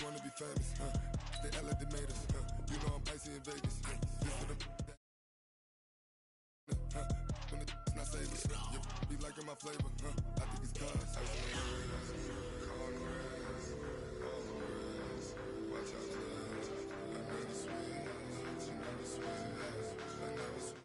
wanna be famous, they LA they made us, you know I'm icy in Vegas, this for the when it's not savers, you be liking my flavor, I think it's cause watch out, another sweet, another sweet, another sweet.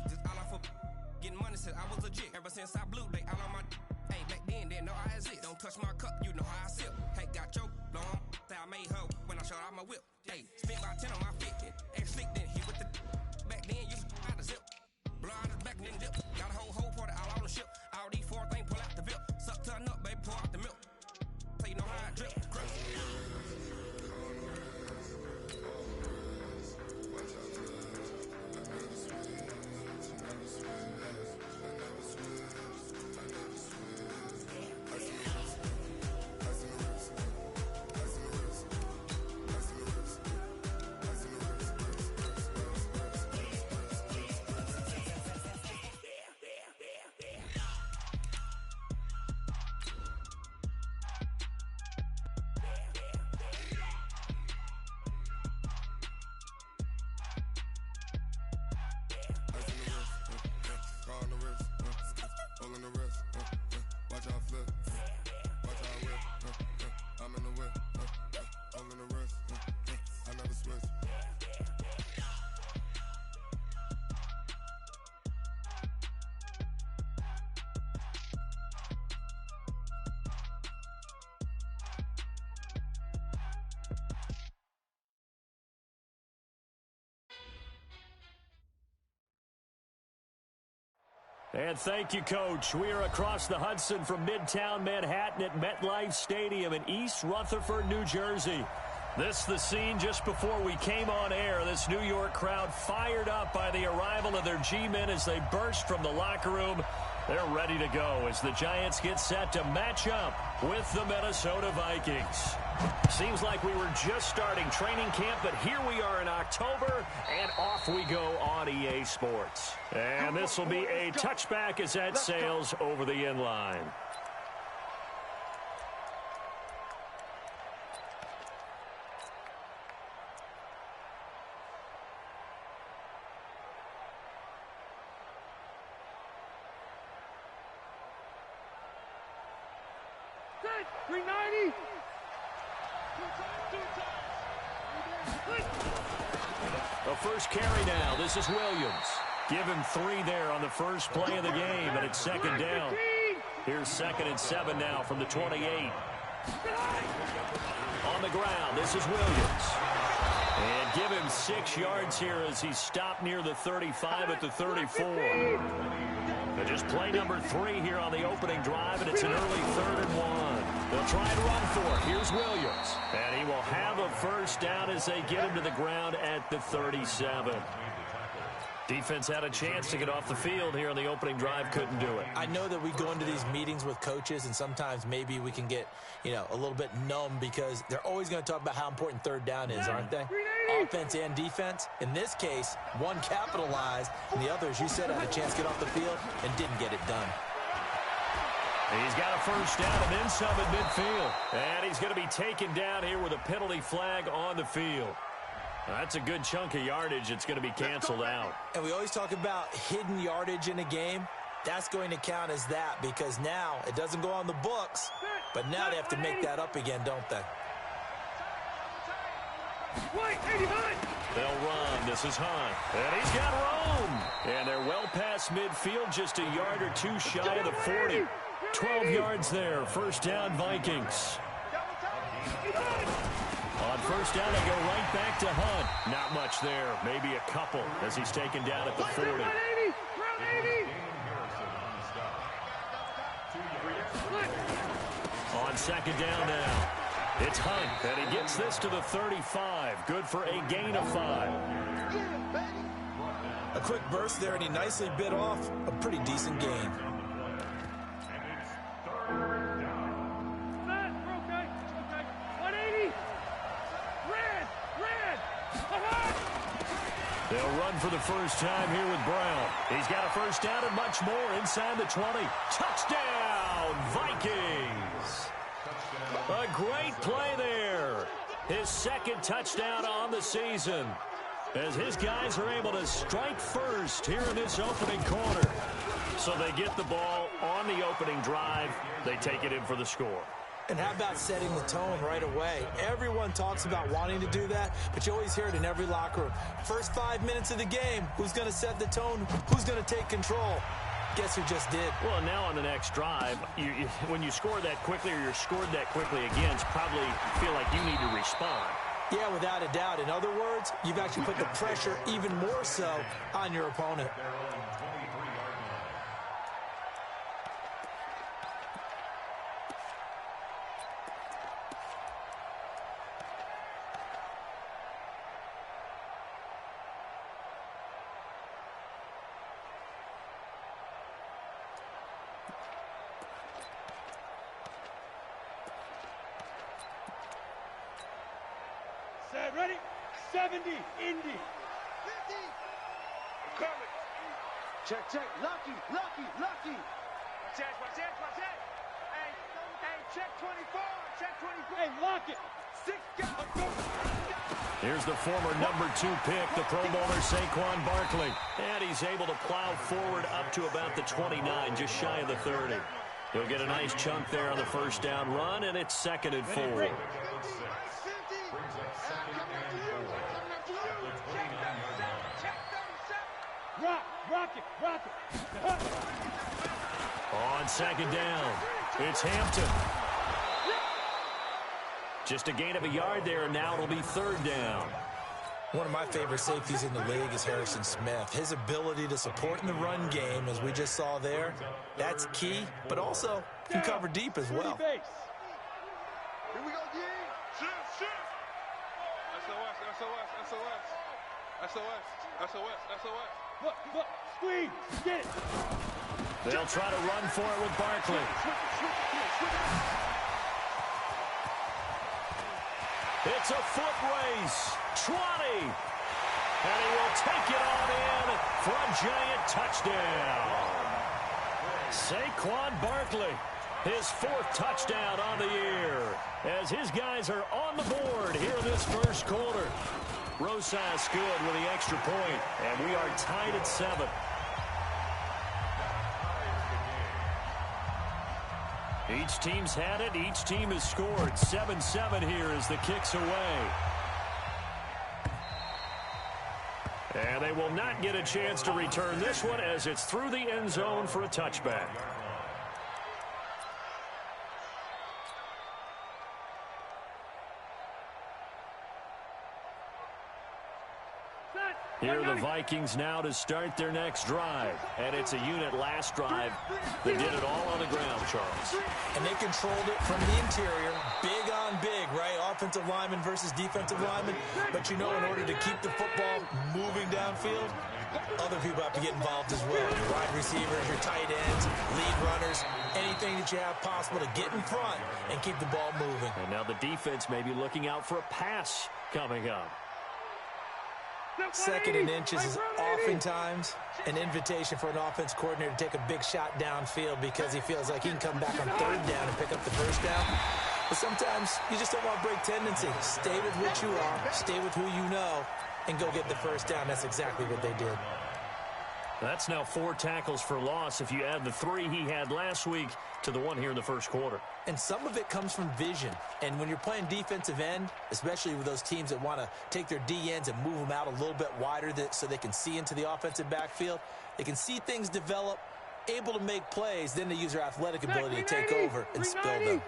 Just all off of getting money since I was legit. Ever since I blew, they all on my. Hey, back then, didn't know I exist. Don't touch my cup, you know how I sip. Hey, got your blow on. Say I made her when I showed out my whip. Hey, spent about 10 on my fit. Ex slick, then hit with the. Back then, you out the zip. Blow out his back and then dip. Got a whole party all on the ship. All these four things pull out the VIP. Suck to a nut, baby, pour out the milk. So you know how I drip. And thank you, Coach. We are across the Hudson from Midtown Manhattan at MetLife Stadium in East Rutherford, New Jersey. This the scene just before we came on air. This New York crowd fired up by the arrival of their G-men as they burst from the locker room. They're ready to go as the Giants get set to match up with the Minnesota Vikings. Seems like we were just starting training camp, but here we are in October, and off we go on EA Sports. And this will be a touchback as that sails over the inline. Set, 390. The first carry now. This is Williams. Give him 3 there on the first play of the game, and it's second down. Here's 2nd and 7 now from the 28. On the ground, this is Williams. And give him 6 yards here as he's stopped near the 35 at the 34. But just play number 3 here on the opening drive, and it's an early 3rd and 1. They'll try and run for it. Here's Williams. And he will have a first down as they get him to the ground at the 37. Defense had a chance to get off the field here on the opening drive, couldn't do it. I know that we go into these meetings with coaches, and sometimes maybe we can get, a little bit numb because they're always going to talk about how important 3rd down is, aren't they? Offense and defense. In this case, one capitalized, and the other, as you said, had a chance to get off the field and didn't get it done. He's got a first down and then some at midfield. And he's going to be taken down here with a penalty flag on the field. That's a good chunk of yardage. It's going to be canceled out. And we always talk about hidden yardage in a game. That's going to count as that because now it doesn't go on the books, but now they have to make that up again, don't they? They'll run. This is Hunt. And he's got room. And they're well past midfield, just a yard or 2 shy of the 40. 12 yards there. First down, Vikings. On first down, they go right back to Hunt. Not much there. Maybe a couple as he's taken down at the 40. On second down now. It's Hunt, and he gets this to the 35. Good for a gain of 5. A quick burst there, and he nicely bit off a pretty decent gain. They'll run for the first time here with Brown. He's got a first down and much more inside the 20. Touchdown, Vikings! A great play there. His second touchdown on the season, as his guys are able to strike first here in this opening quarter. So they get the ball on the opening drive. They take it in for the score. And how about setting the tone right away? Everyone talks about wanting to do that, but you always hear it in every locker room. First 5 minutes of the game, who's going to set the tone? Who's going to take control? Guess who just did? Well, now on the next drive, when you score that quickly or you're scored that quickly again, it's probably feel like you need to respond. Yeah, without a doubt. In other words, you've actually put the pressure even more so on your opponent. Set, ready? 70, Indy. 50. Coming. Check, check. Lucky. Watch that. Hey, check 24. Check 24. Hey, lock it. 6 guys. Here's the former number 2 pick, the Pro Bowler Saquon Barkley. And he's able to plow forward up to about the 29, just shy of the 30. He'll get a nice chunk there on the first down run, and it's 2nd and 4. Rock it. On 2nd down, it's Hampton. Just a gain of a yard there, and now it'll be 3rd down. One of my favorite safeties in the league is Harrison Smith. His ability to support in the run game, as we just saw there, that's key, but also can cover deep as well. Here we go, G. Shift. SOS. Look, squeeze, get it. They'll try to run for it with Barkley. It's a foot race. 20. And he will take it on in for a giant touchdown. Saquon Barkley, his 4th touchdown on the year, as his guys are on the board here in this first quarter. Rosas good with the extra point, and we are tied at 7. Each team's had it. Each team has scored. 7-7 here as the kick's away. And they will not get a chance to return this one as it's through the end zone for a touchback. Here are the Vikings now to start their next drive. And it's a unit last drive that did it all on the ground, Charles. And they controlled it from the interior. Big on big, right? Offensive lineman versus defensive lineman. But you know, in order to keep the football moving downfield, other people have to get involved as well. Your wide receivers, your tight ends, lead runners, anything that you have possible to get in front and keep the ball moving. And now the defense may be looking out for a pass coming up. 2nd and inches is oftentimes an invitation for an offense coordinator to take a big shot downfield because he feels like he can come back on 3rd down and pick up the first down. But sometimes you just don't want to break tendency. Stay with what you are, stay with who you know, and go get the first down. That's exactly what they did. That's now 4 tackles for loss if you add the 3 he had last week to the one here in the first quarter. And some of it comes from vision. And when you're playing defensive end, especially with those teams that want to take their D ends and move them out a little bit wider so they can see into the offensive backfield, they can see things develop, able to make plays, then they use their athletic ability to take over and spill them.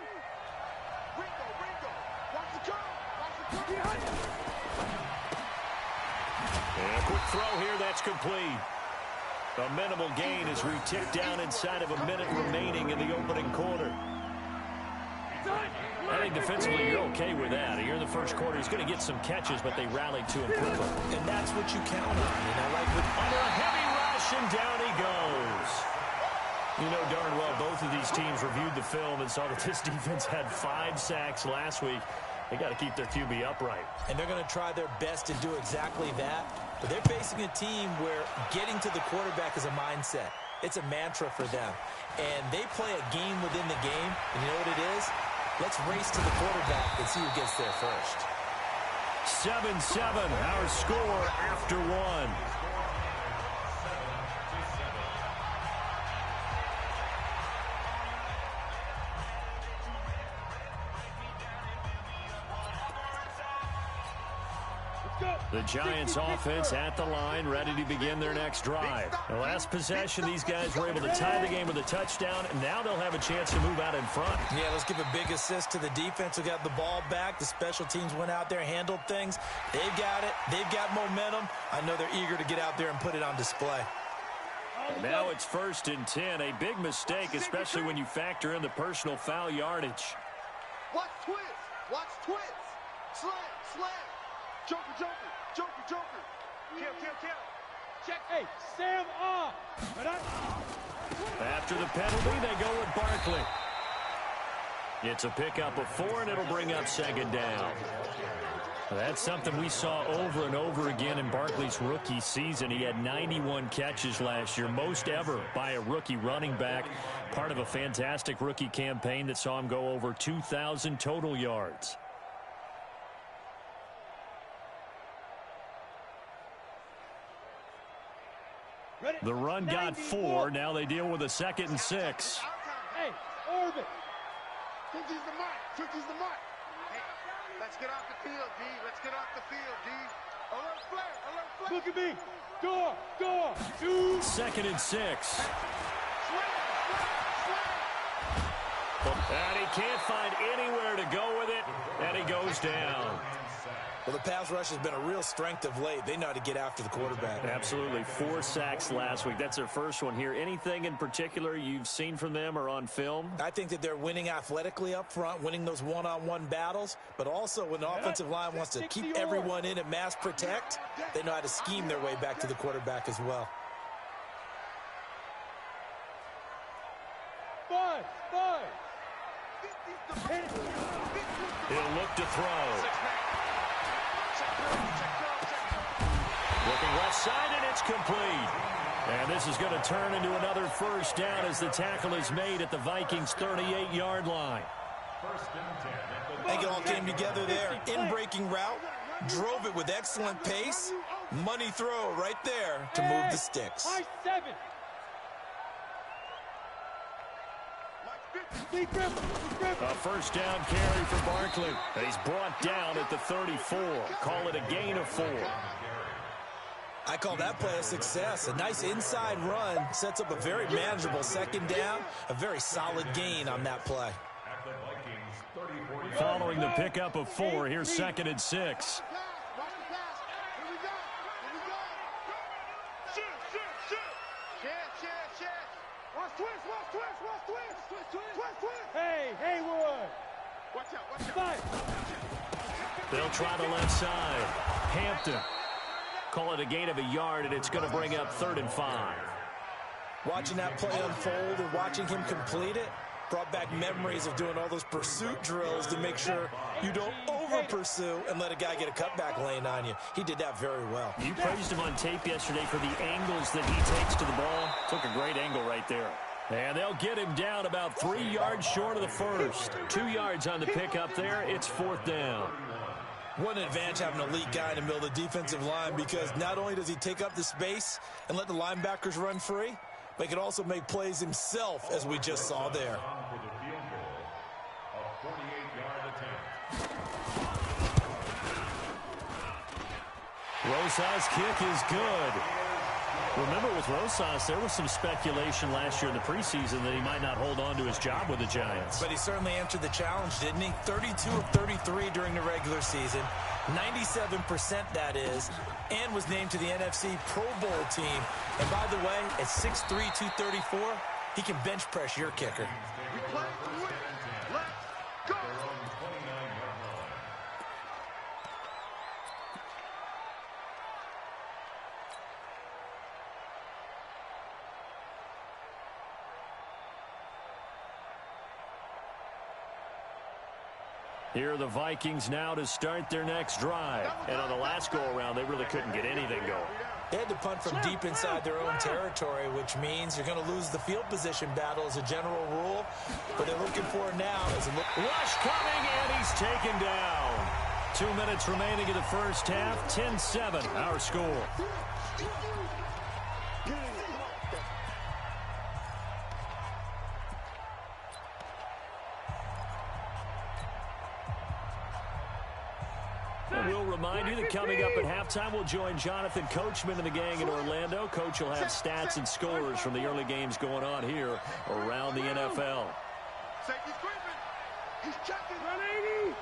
And a quick throw here, that's complete. A minimal gain as we tick down inside of a minute remaining in the opening quarter. I think defensively you're okay with that. Here in the first quarter, he's going to get some catches, but they rallied to improve him. And that's what you count on. And I like with under a heavy rush, and down he goes. You know darn well both of these teams reviewed the film and saw that this defense had 5 sacks last week. They got to keep their QB upright. And they're going to try their best to do exactly that. But they're facing a team where getting to the quarterback is a mindset. It's a mantra for them. And they play a game within the game. And you know what it is? Let's race to the quarterback and see who gets there first. 7-7, our score after 1. The Giants offense at the line, ready to begin their next drive. The last possession, these guys were able to tie the game with a touchdown, and now they'll have a chance to move out in front. Yeah, let's give a big assist to the defense who got the ball back. The special teams went out there, handled things. They've got it. They've got momentum. I know they're eager to get out there and put it on display. And now it's 1st and 10, a big mistake, especially when you factor in the personal foul yardage. Watch twist. Watch twist. Slam. Slam. Joker, Joker. Joker, Joker. Kill. Check. Hey, Sam off. After the penalty, they go with Barkley. It's a pickup of 4, and it'll bring up 2nd down. That's something we saw over and over again in Barkley's rookie season. He had 91 catches last year, most ever by a rookie running back, part of a fantastic rookie campaign that saw him go over 2,000 total yards. The run got 4. Now they deal with a 2nd and 6. Hey, orbit. Think he's the mark. Hey, let's get off the field, D. Let's get off the field, D. Alert flare. Look at me. Door. 2nd and 6. And he can't find anywhere to go with it, and he goes down. Well, the pass rush has been a real strength of late. They know how to get after the quarterback. Absolutely. 4 sacks last week. That's their first one here. Anything in particular you've seen from them or on film? I think that they're winning athletically up front, winning those one-on-one battles, but also when the offensive line wants to keep everyone in and mass protect, they know how to scheme their way back to the quarterback as well. 5. He'll look to throw. Looking left side, and it's complete. And this is going to turn into another 1st down as the tackle is made at the Vikings' 38-yard line. I think it all came together there. In-breaking route, drove it with excellent pace. Money throw right there to move the sticks. High 7. A 1st down carry for Barkley. He's brought down at the 34. Call it a gain of 4. I call that play a success. A nice inside run sets up a very manageable 2nd down. A very solid gain on that play. Following the pickup of 4, here's 2nd and 6. Hey, Haywood. Watch out. They'll try the left side. Hampton. Call it a gain of a yard, and it's going to bring up 3rd and 5. Watching that play unfold and watching him complete it brought back memories of doing all those pursuit drills to make sure you don't over-pursue and let a guy get a cutback lane on you. He did that very well. You praised him on tape yesterday for the angles that he takes to the ball. Took a great angle right there. And they'll get him down about 3 yards short of the 1st. 2 yards on the pickup there. It's 4th down. What an advantage having an elite guy in the middle of the defensive line, because not only does he take up the space and let the linebackers run free, but he can also make plays himself, as we just saw there. Rosas' kick is good. Remember, with Rosas, there was some speculation last year in the preseason that he might not hold on to his job with the Giants. But he certainly answered the challenge, didn't he? 32 of 33 during the regular season, 97% that is, and was named to the NFC Pro Bowl team. And by the way, at 6'3", 234, he can bench press your kicker. We play to win. Let's go. Here are the Vikings now to start their next drive. And on the last go-around, they really couldn't get anything going. They had to punt from deep inside their own territory, which means you're going to lose the field position battle as a general rule. But they're looking for it now. Rush coming, and he's taken down. 2 minutes remaining in the first half. 10-7, our score. We'll remind you that coming up at halftime, we'll join Jonathan Coachman and the gang in Orlando. Coach will have stats and scores from the early games going on here around the NFL. Safety's creeping. He's checking. 180.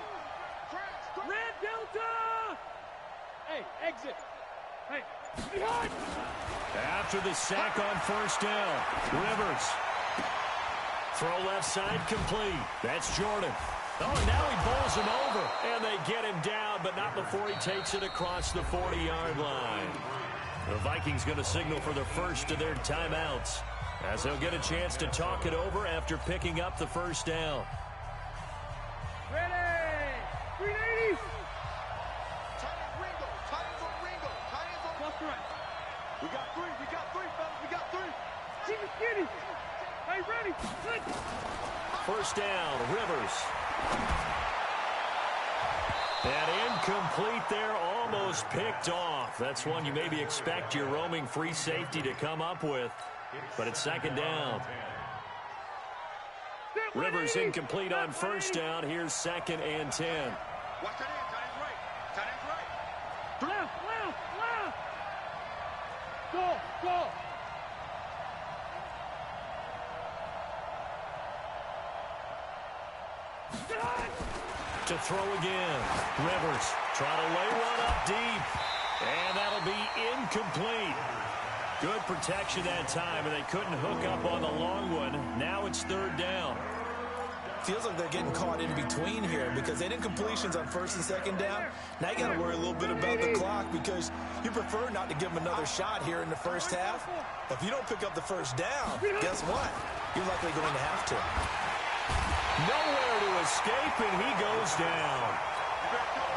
Red Delta. Hey, exit. Hey, behind. After the sack on first down, Rivers. Throw left side complete. That's Jordan. Oh, now he bowls him over, and they get him down, but not before he takes it across the 40-yard line. The Vikings going to signal for the first of their timeouts, as they'll get a chance to talk it over after picking up the first down. Ready. 380. Tight end Ringo. Tight end on Ringo. Tight end on. Left right. We got three, fellas. We got three. Keep it skinny. Hey, ready. Good. First down, Rivers. And incomplete there, almost picked off. That's one you maybe expect your roaming free safety to come up with, but it's second down. Rivers incomplete on first down. Here's 2nd and 10. Watch that in. Tight end's right. Tight end's right. Left. Go. To throw again. Rivers trying to lay one up deep. And that'll be incomplete. Good protection that time, and they couldn't hook up on the long one. Now it's third down. Feels like they're getting caught in between here because they did incompletions on first and second down. Now you got to worry a little bit about the clock because you prefer not to give them another shot here in the first half. If you don't pick up the first down, guess what? You're likely going to have to. Nowhere to escape, and he goes down.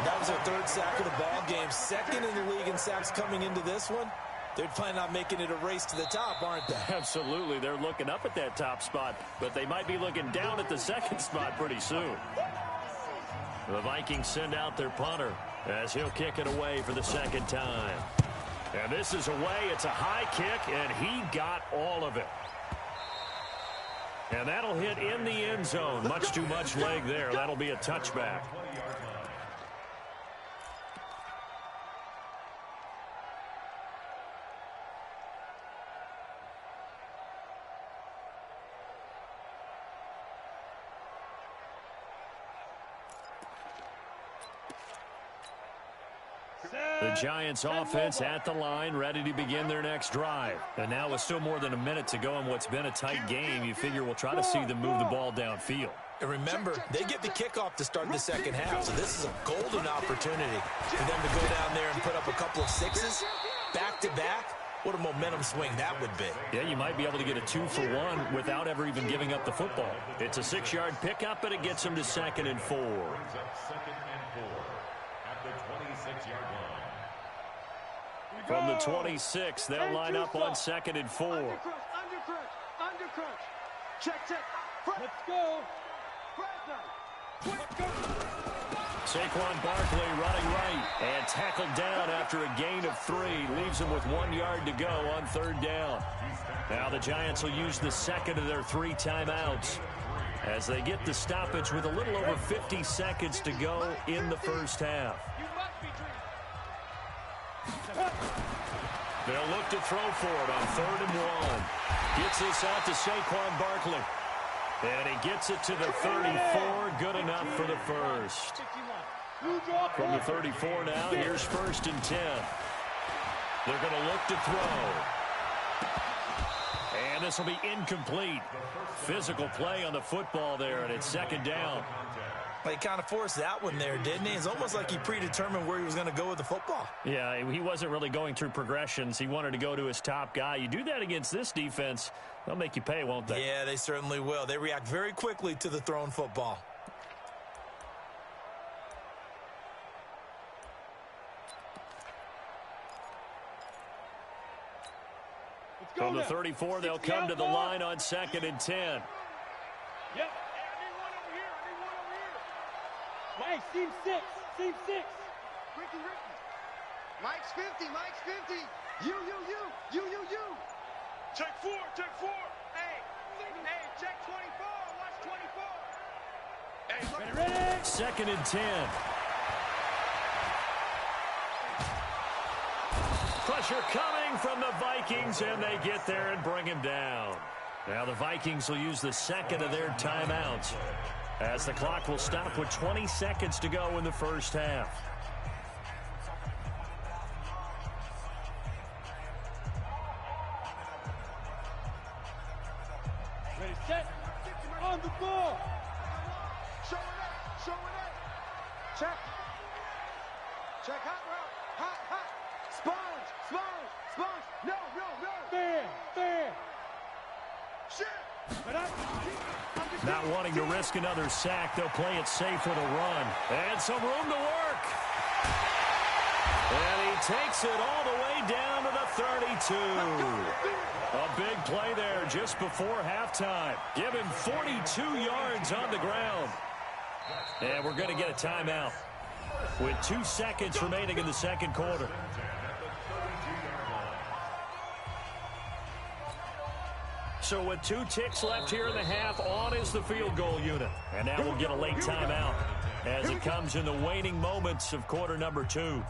That was their third sack of the ball game. Second in the league in sacks coming into this one. They're planning on making it a race to the top, aren't they? Absolutely. They're looking up at that top spot, but they might be looking down at the second spot pretty soon. The Vikings send out their punter as he'll kick it away for the second time. And this is away. It's a high kick, and he got all of it. And that'll hit in the end zone. Much too much leg there. That'll be a touchback. The Giants offense at the line, ready to begin their next drive. And now with still more than a minute to go in what's been a tight game, you figure we'll try to see them move the ball downfield. And remember, they get the kickoff to start the second half, so this is a golden opportunity for them to go down there and put up a couple of sixes back-to-back. What a momentum swing that would be. Yeah, you might be able to get a 2-for-1 without ever even giving up the football. It's a 6-yard pickup, and it gets them to 2nd and 4. From the 26, they'll line up on 2nd and 4. Under crunch. Check. Let's go. Saquon Barkley running right and tackled down after a gain of 3. Leaves him with 1 yard to go on third down. Now the Giants will use the second of their 3 timeouts as they get the stoppage with a little over 50 seconds to go in the first half. They'll look to throw for it on 3rd and 1. Gets this out to Saquon Barkley. And he gets it to the 34. Good enough for the first. From the 34 now, here's 1st and 10. They're going to look to throw. And this will be incomplete. Physical play on the football there, and it's 2nd down. He kind of forced that one there, didn't he? It's almost like he predetermined where he was going to go with the football. Yeah, he wasn't really going through progressions. He wanted to go to his top guy. You do that against this defense, they'll make you pay, won't they? Yeah, they certainly will. They react very quickly to the thrown football. From the 34, they'll come to the line on 2nd and 10. Yep. Hey, I need one over here. Mike, seam 6. Seam 6. Ricky. Mike's 50. You. Check 4. Hey, check 24. Watch 24. Hey, look. Ready? 2nd and 10. Pressure coming from the Vikings, and they get there and bring him down. Now the Vikings will use the second of their timeouts, as the clock will stop with 20 seconds to go in the first half. Ready, set. On the ball. Show it up. Check. Hot route. Hot. Sponge. No. Fair. Shit. Not wanting to risk another sack, they'll play it safe with a run. And some room to work. And he takes it all the way down to the 32. A big play there just before halftime. Give him 42 yards on the ground. And we're going to get a timeout with 2 seconds remaining in the second quarter. So with 2 ticks left here in the half, on is the field goal unit. And now we'll get a late timeout as it comes in the waning moments of quarter number 2.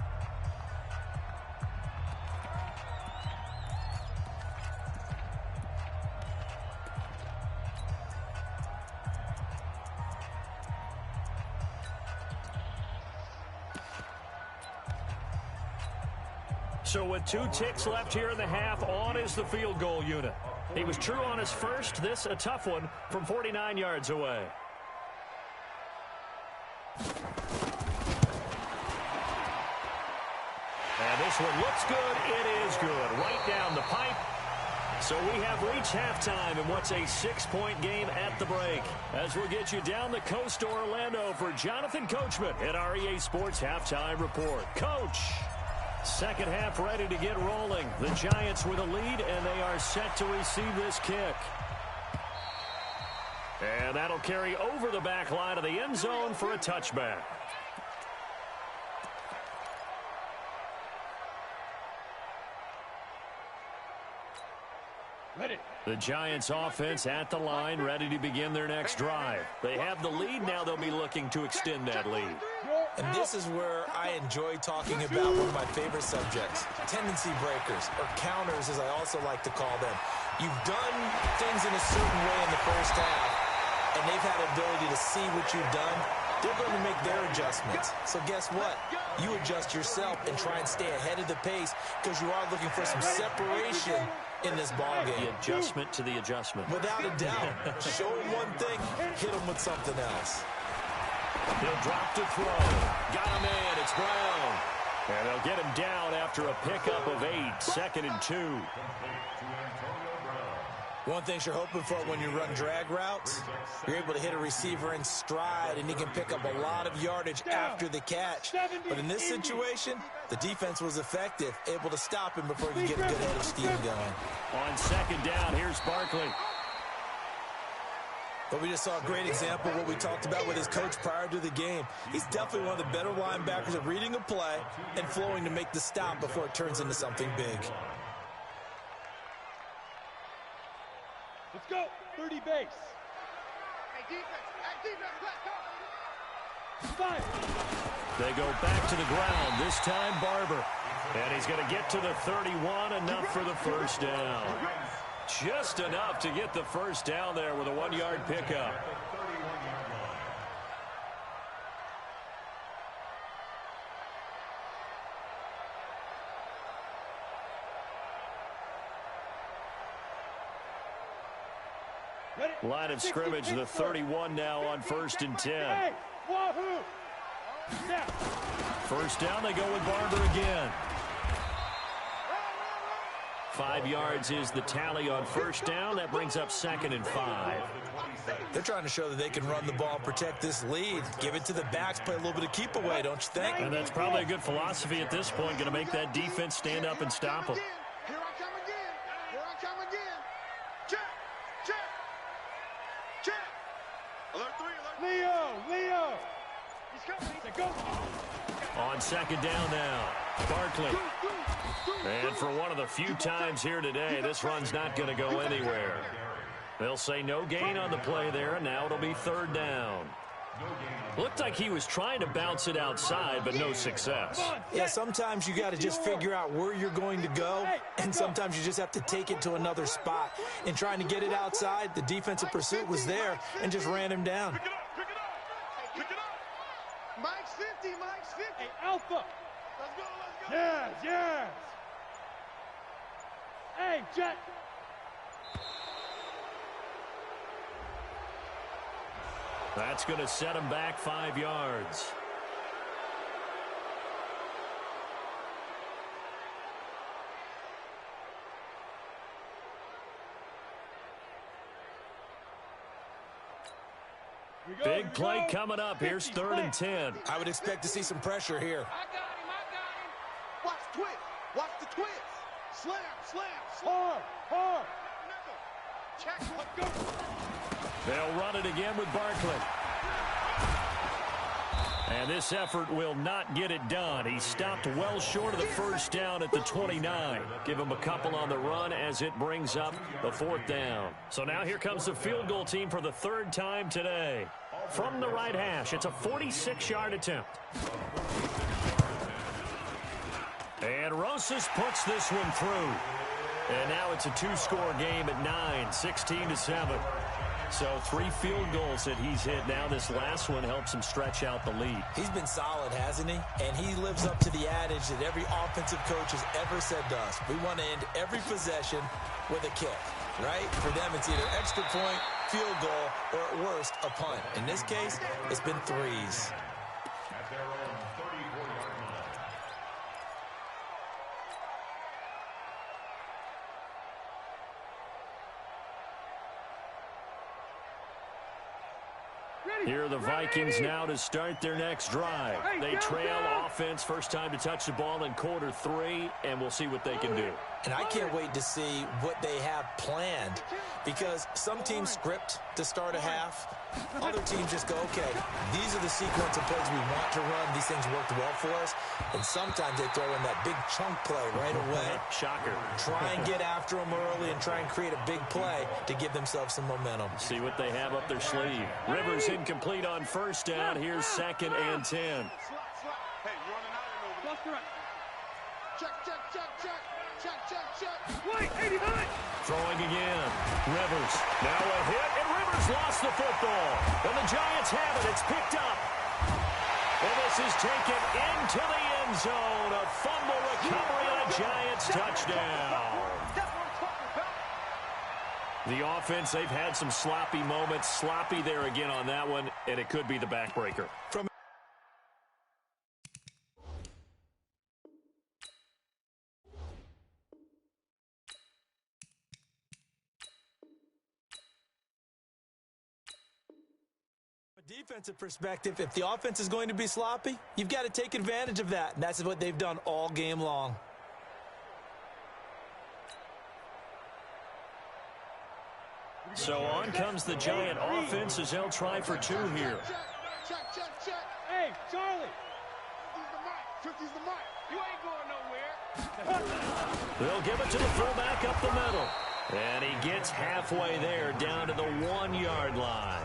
So with 2 ticks left here in the half, on is the field goal unit. He was true on his first. This a tough one from 49 yards away. And this one looks good. It is good. Right down the pipe. So we have reached halftime in what's a 6-point game at the break. As we'll get you down the coast to Orlando for Jonathan Coachman at our EA Sports Halftime Report. Coach! Second half ready to get rolling. The Giants with a lead, and they are set to receive this kick. And that'll carry over the back line of the end zone for a touchback. Ready. The Giants offense at the line, ready to begin their next drive. They have the lead. Now they'll be looking to extend that lead. And this is where I enjoy talking about one of my favorite subjects, tendency breakers, or counters as I also like to call them. You've done things in a certain way in the first half, and they've had the ability to see what you've done. They're going to make their adjustments. So guess what? You adjust yourself and try and stay ahead of the pace because you are looking for some separation in this ballgame. The adjustment to the adjustment. Without a doubt. Show them one thing, hit them with something else. He'll drop to throw. Got him in. It's Brown. And they'll get him down after a pickup of 8. 2nd and 2. One thing you're hoping for when you run drag routes, you're able to hit a receiver in stride, and he can pick up a lot of yardage after the catch. But in this situation, the defense was effective, able to stop him before he could get a good head of steam going. On 2nd down, here's Barkley. But we just saw a great example of what we talked about with his coach prior to the game. He's definitely one of the better linebackers at reading a play and flowing to make the stop before it turns into something big. Let's go. 30 base. Hey, defense, let's go. 5. They go back to the ground, this time Barber. And he's going to get to the 31, enough for the first down. Just enough to get the first down there with a 1-yard pickup. Line of scrimmage, the 31 now on 1st and 10. First down, they go with Barber again. 5 yards is the tally on first down. That brings up 2nd and 5. They're trying to show that they can run the ball and protect this lead. Give it to the backs, play a little bit of keep away, don't you think? And that's probably a good philosophy at this point, going to make that defense stand up and stop them. Here I come again. Alert 3, alert. Leo. He's coming. Go. On second down now, Barkley. And for one of the few times here today, this run's not going to go anywhere. They'll say no gain on the play there, and now it'll be third down. Looked like he was trying to bounce it outside, but no success. Yeah, sometimes you got to just figure out where you're going to go, and sometimes you just have to take it to another spot. In trying to get it outside, the defensive pursuit was there and just ran him down. Pick it up. Mike's 50, Mike's 50. Hey, Alpha. Let's go. Yes. Hey, Jet. That's going to set him back 5 yards. Big play coming up. Here's 3rd and 10. I would expect to see some pressure here. I got him. Watch the twist. Watch the twist. Slam. Hard. Check. Let's go. They'll run it again with Barkley. And this effort will not get it done. He stopped well short of the first down at the 29. Give him a couple on the run as it brings up the 4th down. So now here comes the field goal team for the 3rd time today. From the right hash, it's a 46-yard attempt. And Rosas puts this one through. And now it's a 2-score game at 9, 16-7. So 3 field goals that he's hit. Now this last one helps him stretch out the lead. He's been solid, hasn't he? And he lives up to the adage that every offensive coach has ever said to us. We want to end every possession with a kick, right? For them, it's either extra point, field goal, or at worst, a punt. In this case, it's been 3s. Here are the Vikings now to start their next drive. They trail offense, first time to touch the ball in quarter 3, and we'll see what they can do. And I can't wait to see what they have planned, because some teams script to start a half. Other teams just go, okay, these are the sequence of plays we want to run. These things worked well for us. And sometimes they throw in that big chunk play right away. Shocker. Try and get after them early and try and create a big play to give themselves some momentum. See what they have up their sleeve. Rivers incomplete on first down. Here's 2nd and 10. Hey, running out and over. Check. Wait, 89. Throwing again. Rivers. Now a hit, and Rivers lost the football. And the Giants have it. It's picked up. And this is taken into the end zone. A fumble recovery and a Giants touchdown. The offense, they've had some sloppy moments. Sloppy there again on that one, and it could be the backbreaker. Defensive perspective, if the offense is going to be sloppy, you've got to take advantage of that, and that's what they've done all game long. So on comes the Giant offense as they'll try for 2 here. Check. Hey, Charlie. 50's the mic. You ain't going nowhere. They'll give it to the fullback up the middle. And he gets halfway there, down to the 1-yard line.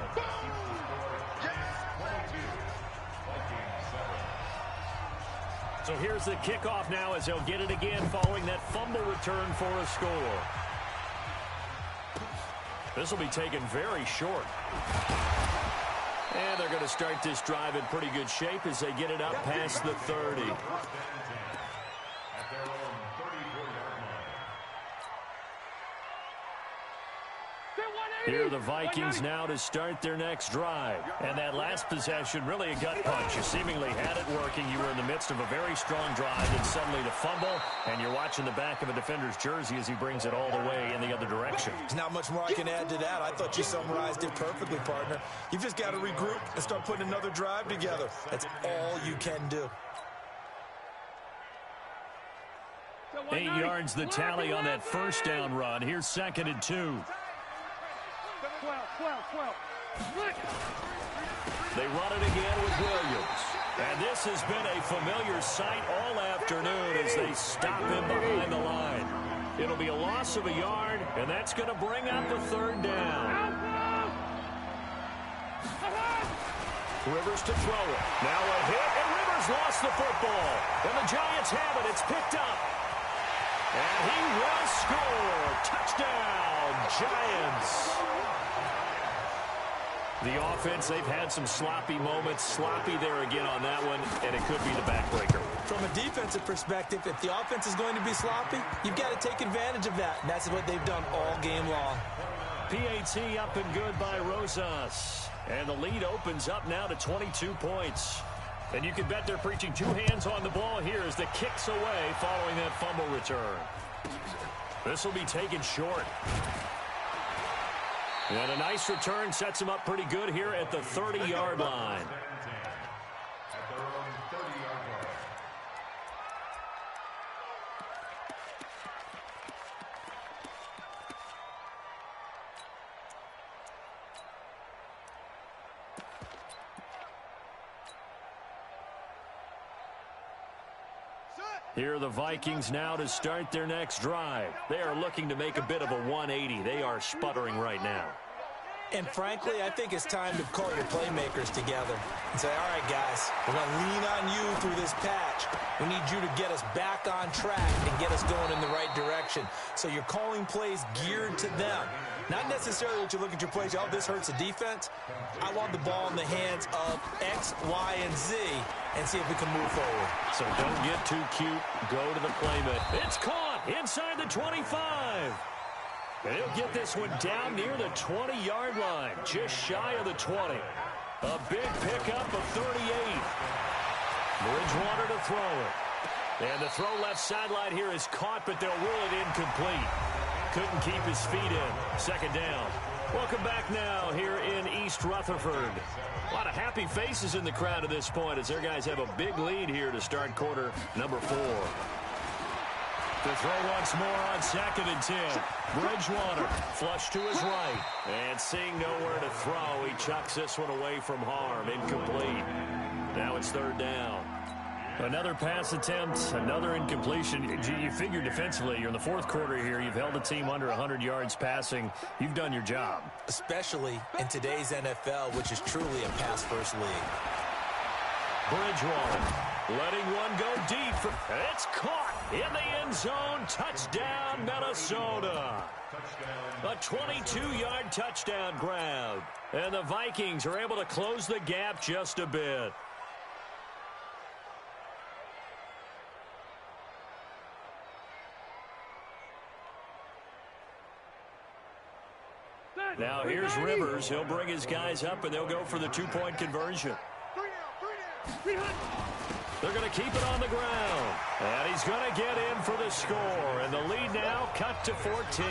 So here's the kickoff now as they'll get it again following that fumble return for a score. This will be taken very short. And they're going to start this drive in pretty good shape as they get it up past the 30. Here are the Vikings now to start their next drive. And that last possession, really a gut punch. You seemingly had it working. You were in the midst of a very strong drive, and suddenly the fumble, and you're watching the back of a defender's jersey as he brings it all the way in the other direction. There's not much more I can add to that. I thought you summarized it perfectly, partner. You've just got to regroup and start putting another drive together. That's all you can do. 8 yards the tally on that first down run. Here's 2nd and 2. 12. They run it again with Williams. And this has been a familiar sight all afternoon as they stop him behind the line. It'll be a loss of a yard, and that's going to bring up a third down. Rivers to throw it. Now a hit, and Rivers lost the football. And the Giants have it. It's picked up. And he will score. Touchdown, Giants. The offense, they've had some sloppy moments. Sloppy there again on that one, and it could be the backbreaker. From a defensive perspective, if the offense is going to be sloppy, you've got to take advantage of that. And that's what they've done all game long. PAT up and good by Rosas. And the lead opens up now to 22 points. And you can bet they're preaching two hands on the ball here as the kick's away following that fumble return. This will be taken short. And a nice return sets him up pretty good here at the 30-yard line. Here are the Vikings now to start their next drive. They are looking to make a bit of a 180. They are sputtering right now. And frankly, I think it's time to call your playmakers together and say, all right, guys, we're going to lean on you through this patch. We need you to get us back on track and get us going in the right direction. So you're calling plays geared to them. Not necessarily that you look at your plays, oh, this hurts the defense. I want the ball in the hands of X, Y, and Z and see if we can move forward. So don't get too cute. Go to the playman. It's caught inside the 25. And he'll get this one down near the 20-yard line, just shy of the 20. A big pickup of 38. Bridgewater to throw it. And the throw left sideline here is caught, but they'll rule it incomplete. Couldn't keep his feet in. Second down. Welcome back now here in East Rutherford. A lot of happy faces in the crowd at this point as their guys have a big lead here to start quarter number 4. The throw once more on 2nd and 10. Bridgewater flush to his right. And seeing nowhere to throw, he chucks this one away from harm. Incomplete. Now it's 3rd down. Another pass attempt, another incompletion. You figure defensively, you're in the 4th quarter here. You've held a team under 100 yards passing. You've done your job. Especially in today's NFL, which is truly a pass-first league. Bridgewater letting one go deep. It's caught in the end zone. Touchdown, Minnesota. A 22-yard touchdown grab. And the Vikings are able to close the gap just a bit. Now here's Rivers. He'll bring his guys up, and they'll go for the 2-point conversion. They're going to keep it on the ground. And he's going to get in for the score. And the lead now cut to 14.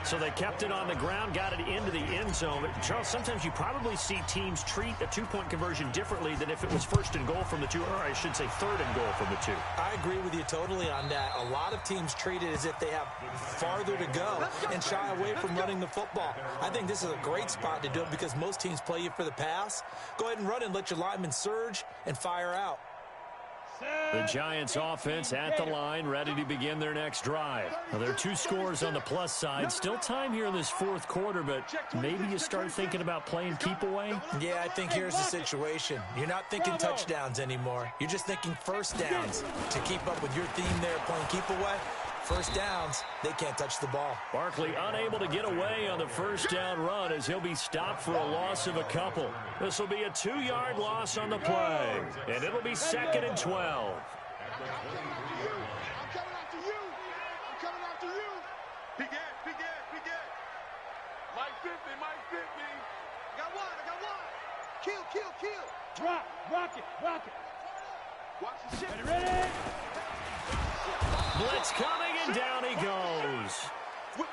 So they kept it on the ground, got it into the end zone. But Charles, sometimes you probably see teams treat a 2-point conversion differently than if it was 1st and goal from the 2, or I should say 3rd and goal from the 2. I agree with you totally on that. A lot of teams treat it as if they have farther to go and shy away from running the football. I think this is a great spot to do it because most teams play you for the pass. Go ahead and run and let your linemen surge and fire out. The Giants offense at the line, ready to begin their next drive. Now, there are 2 scores on the plus side. Still time here in this 4th quarter, but maybe you start thinking about playing keep away? Yeah, I think here's the situation. You're not thinking touchdowns anymore. You're just thinking first downs. To keep up with your theme there, playing keep away, first downs, they can't touch the ball. Barkley unable to get away on the first down run as he'll be stopped for a loss of a couple. This will be a 2-yard loss on the play, and it'll be 2nd and 12. I'm coming after you. I'm coming after you. Big Ed. Mike 50. I got one. Kill. Rock it. Watch the shit. Ready? Blitz coming, and down he goes. Whip.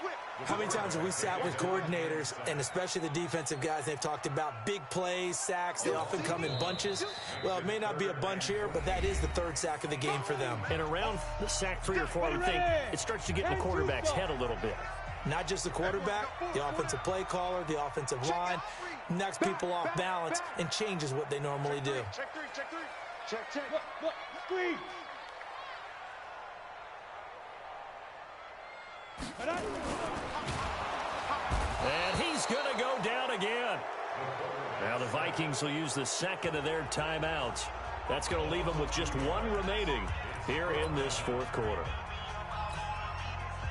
How many times have we sat with coordinators, and especially the defensive guys, they've talked about big plays, sacks. They often come in bunches. Well, it may not be a bunch here, but that is the 3rd sack of the game for them. And around the sack 3 or 4, I would think it starts to get in the quarterback's head a little bit. Not just the quarterback, the offensive play caller, the offensive line, knocks people off balance and changes what they normally do. Check three, check three. Check, check. Look, screen. And he's going to go down again. Now the Vikings will use the second of their timeouts. That's going to leave them with just one remaining here in this fourth quarter.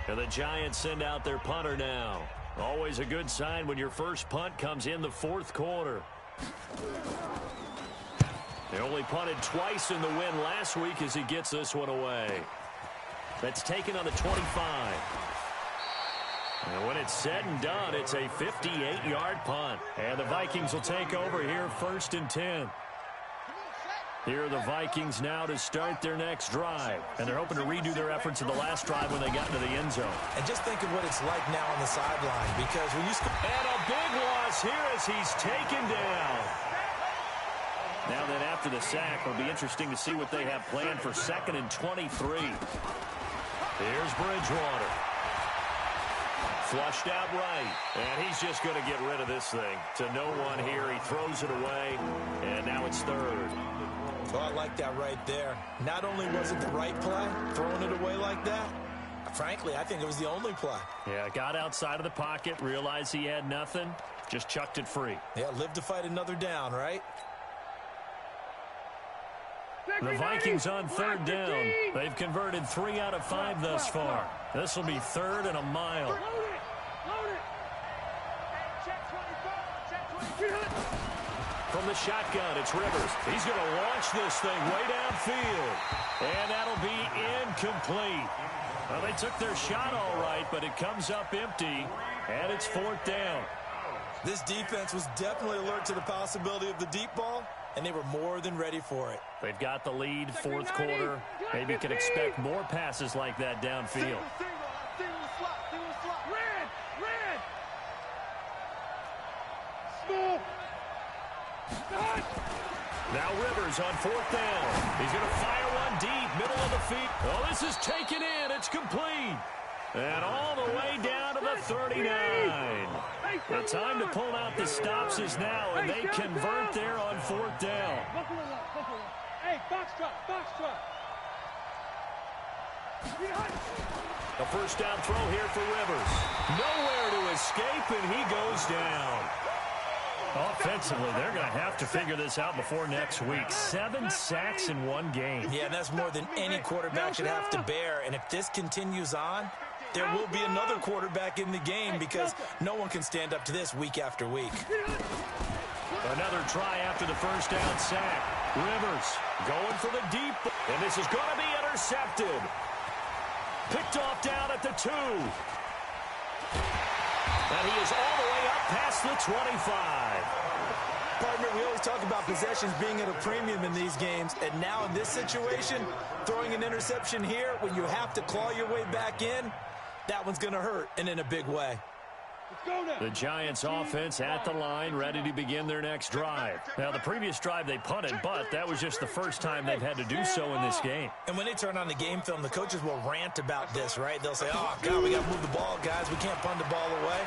And the Giants send out their punter now. Always a good sign when your first punt comes in the fourth quarter. They only punted twice in the win last week as he gets this one away. That's taken on the 25. And when it's said and done, it's a 58-yard punt. And the Vikings will take over here first and 10. Here are the Vikings now to start their next drive. And they're hoping to redo their efforts in the last drive when they got into the end zone. And just think of what it's like now on the sideline, because when you score... And a big loss here as he's taken down. Now then, after the sack, it'll be interesting to see what they have planned for 2nd and 23. Here's Bridgewater. Flushed out right. And he's just going to get rid of this thing. To no one here. He throws it away. And now it's 3rd. Oh, I like that right there. Not only was it the right play, throwing it away like that, frankly, I think it was the only play. Yeah, got outside of the pocket, realized he had nothing, just chucked it free. Yeah, live to fight another down, right? The Vikings on 3rd down. They've converted 3 out of 5 thus far. This will be 3rd and a mile. Load it. Load it. Check 24. Check 24. From the shotgun, it's Rivers. He's going to launch this thing way downfield. And that'll be incomplete. Well, they took their shot all right, but it comes up empty, and it's 4th down. This defense was definitely alert to the possibility of the deep ball, and they were more than ready for it. They've got the lead, 4th quarter. Maybe you can expect more passes like that downfield. Red. Small. Now Rivers on 4th down. He's going to fire one deep, middle of the field. Oh, this is taken in. It's complete. And all the way down to the 39. The time to pull out the stops is now, and they convert there on 4th down. Hey, box truck. A first down throw here for Rivers. Nowhere to escape, and he goes down. Offensively, they're going to have to figure this out before next week. 7 sacks in one game. Yeah, and that's more than any quarterback should have to bear. And if this continues on, there will be another quarterback in the game because no one can stand up to this week after week. Another try after the first down sack. Rivers going for the deep. And this is going to be intercepted. Picked off down at the 2. And he is all the way up past the 25. Partner, we always talk about possessions being at a premium in these games, and now in this situation, throwing an interception here when you have to claw your way back in, that one's going to hurt, and in a big way. The Giants offense at the line, ready to begin their next drive. Now, the previous drive they punted, but that was just the first time they've had to do so in this game. And when they turn on the game film, the coaches will rant about this, right? They'll say, oh, God, we got to move the ball, guys. We can't punt the ball away.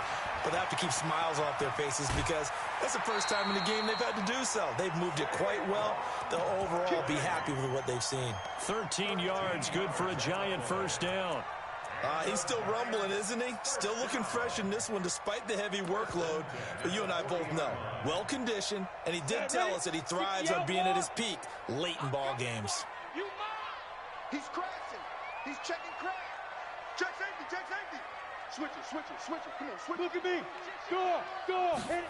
But they have to keep smiles off their faces because that's the first time in the game they've had to do so. They've moved it quite well. They'll overall be happy with what they've seen. 13 yards, good for a Giant first down. He's still rumbling, isn't he? Still looking fresh in this one despite the heavy workload. But you and I both know, well-conditioned, and he did tell us that he thrives on being at his peak late in ball games. He's crashing. He's checking crash. Check safety. Switch it. Come on, switch it. Look at me. Go. Hit it.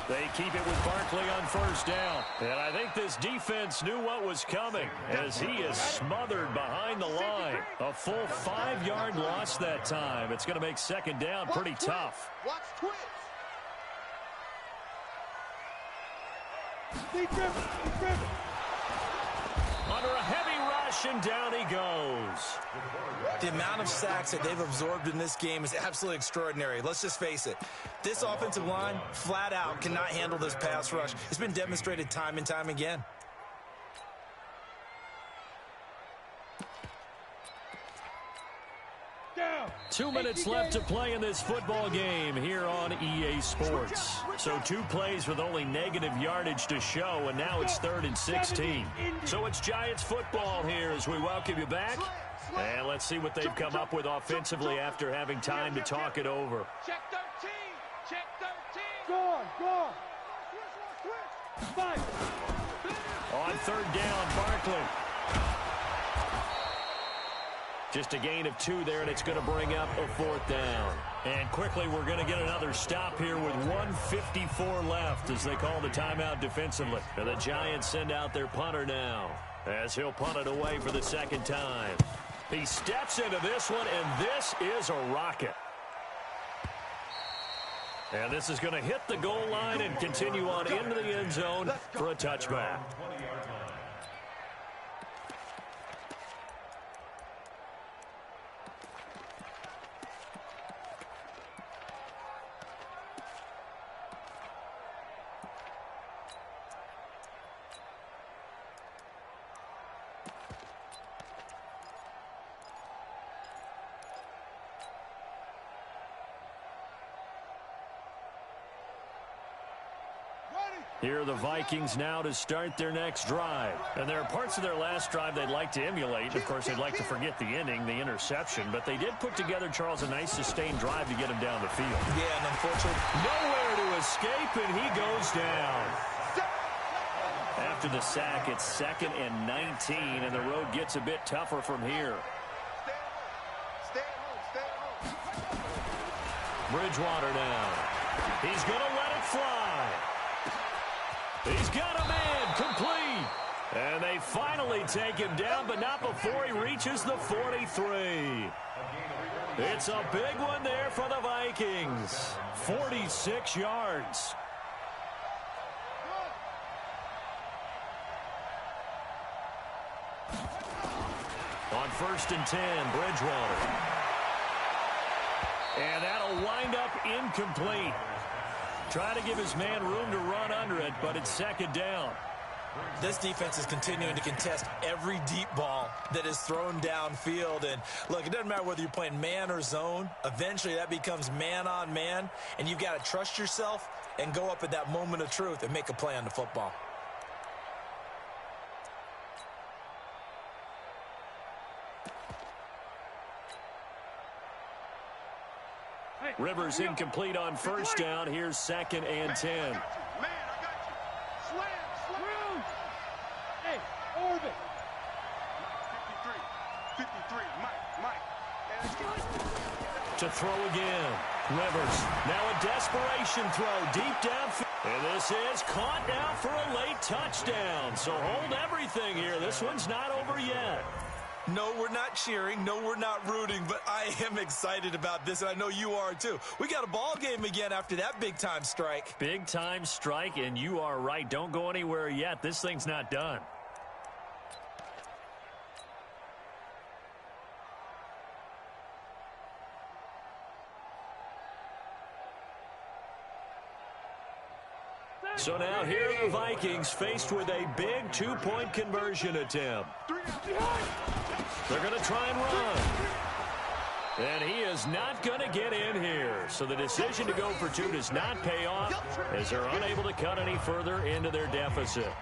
They keep it with Barkley on first down. And I think this defense knew what was coming as he is smothered behind the line. A full 5-yard loss that time. It's going to make second down pretty tough. Watch twist. Deep river. Under a heavy rush, and down he goes. The amount of sacks that they've absorbed in this game is absolutely extraordinary. Let's just face it. This offensive line, flat out, cannot handle this pass rush. It's been demonstrated time and time again. Down. 2 minutes left to play in this football game here on EA Sports. So 2 plays with only negative yardage to show, and now it's 3rd and 16. So it's Giants football here as we welcome you back. And let's see what they've come up with offensively after having time to talk it over. Check 13. Check 13. Go. 5. On 3rd down, Barkley. Just a gain of 2 there, and it's going to bring up a 4th down. And quickly, we're going to get another stop here with 1:54 left as they call the timeout defensively. And the Giants send out their punter now as he'll punt it away for the 2nd time. He steps into this one, and this is a rocket. And this is going to hit the goal line and continue on into the end zone for a touchback. Here are the Vikings now to start their next drive. And there are parts of their last drive they'd like to emulate. Of course, they'd like to forget the ending, the interception. But they did put together, Charles, a nice sustained drive to get him down the field. Yeah, and unfortunately, nowhere to escape, and he goes down. After the sack, it's 2nd and 19, and the road gets a bit tougher from here. Stay home. Bridgewater now. He's going to let it fly. He's got a man complete. And they finally take him down, but not before he reaches the 43. It's a big one there for the Vikings. 46 yards. On 1st and 10, Bridgewater. And that'll wind up incomplete. Try to give his man room to run under it, but it's 2nd down. This defense is continuing to contest every deep ball that is thrown downfield. And, look, it doesn't matter whether you're playing man or zone. Eventually, that becomes man-on-man, and you've got to trust yourself and go up at that moment of truth and make a play on the football. Rivers incomplete on 1st down. Here's 2nd and 10. Man, I got you. Slam. Hey, Orbit. 53, Mike. And let's get To throw again. Rivers. Now a desperation throw deep downfield. And this is caught now for a late touchdown. So hold everything here. This one's not over yet. No, we're not cheering. No, we're not rooting, but I am excited about this, and I know you are too. We got a ball game again after that big-time strike. Big-time strike, and you are right. Don't go anywhere yet. This thing's not done. So now here are the Vikings faced with a big 2-point conversion attempt. They're going to try and run. And he is not going to get in here. So the decision to go for 2 does not pay off as they're unable to cut any further into their deficit.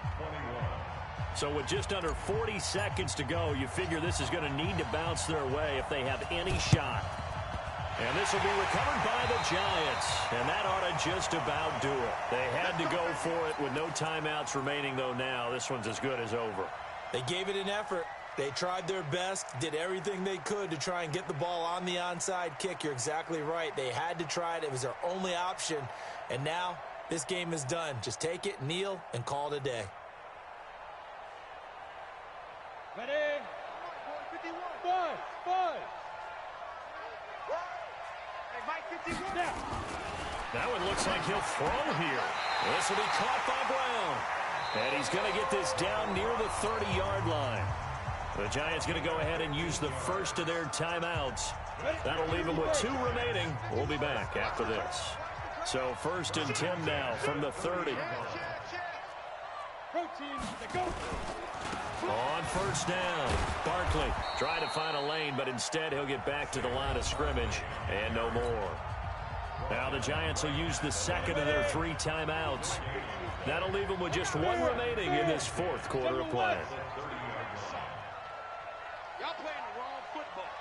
So with just under 40 seconds to go, you figure this is going to need to bounce their way if they have any shot. And this will be recovered by the Giants. And that ought to just about do it. They had to go for it with no timeouts remaining, though, now. This one's as good as over. They gave it an effort. They tried their best, did everything they could to try and get the ball on the onside kick. You're exactly right. They had to try it. It was their only option. And now this game is done. Just take it, kneel, and call it a day. Ready? 5. Hey, Mike, 51. Now. That one looks like he'll throw here. This will be caught by Brown. And he's going to get this down near the 30-yard line. The Giants going to go ahead and use the first of their timeouts. That'll leave them with 2 remaining. We'll be back after this. So 1st and 10 now from the 30. Protein, they go. On first down, Barkley trying to find a lane, but instead he'll get back to the line of scrimmage and no more. Now the Giants will use the second of their 3 timeouts. That'll leave them with just 1 remaining in this 4th quarter of play. Y'all playing the wrong football.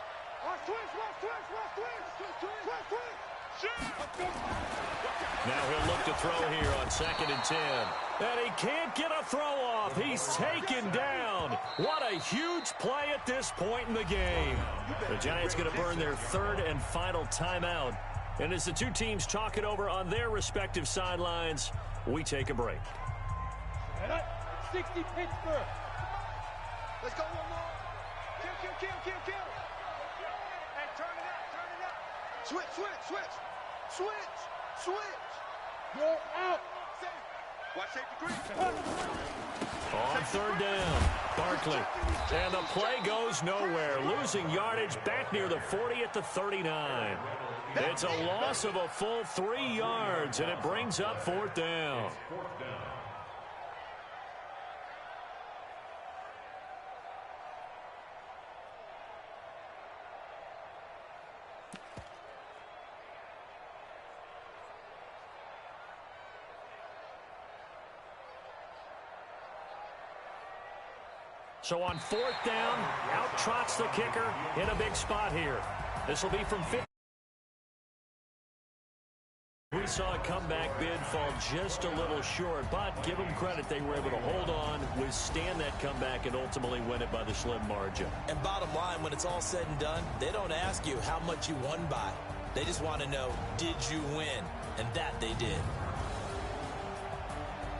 Now he'll look to throw here on 2nd and 10. And he can't get a throw off. He's taken down. What a huge play at this point in the game. The Giants going to burn their 3rd and final timeout. And as the 2 teams talk it over on their respective sidelines, we take a break. 60 Pittsburgh. Let's go one more. Kill. Hey, turn it up. Switch. You're out. Watch safety green. On 3rd down, Barkley. And the play goes nowhere. Losing yardage back near the 40 at the 39. It's a loss of a full 3 yards, and it brings up 4th down. So on 4th down, out trots the kicker in a big spot here. This will be from 50. We saw a comeback bid fall just a little short, but give them credit. They were able to hold on, withstand that comeback, and ultimately win it by the slim margin. And bottom line, when it's all said and done, they don't ask you how much you won by. They just want to know, did you win? And that they did.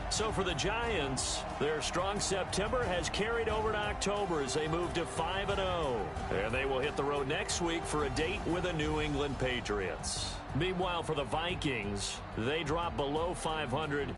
So for the Giants, their strong September has carried over to October as they move to 5-0. And they will hit the road next week for a date with the New England Patriots. Meanwhile, for the Vikings, they drop below 500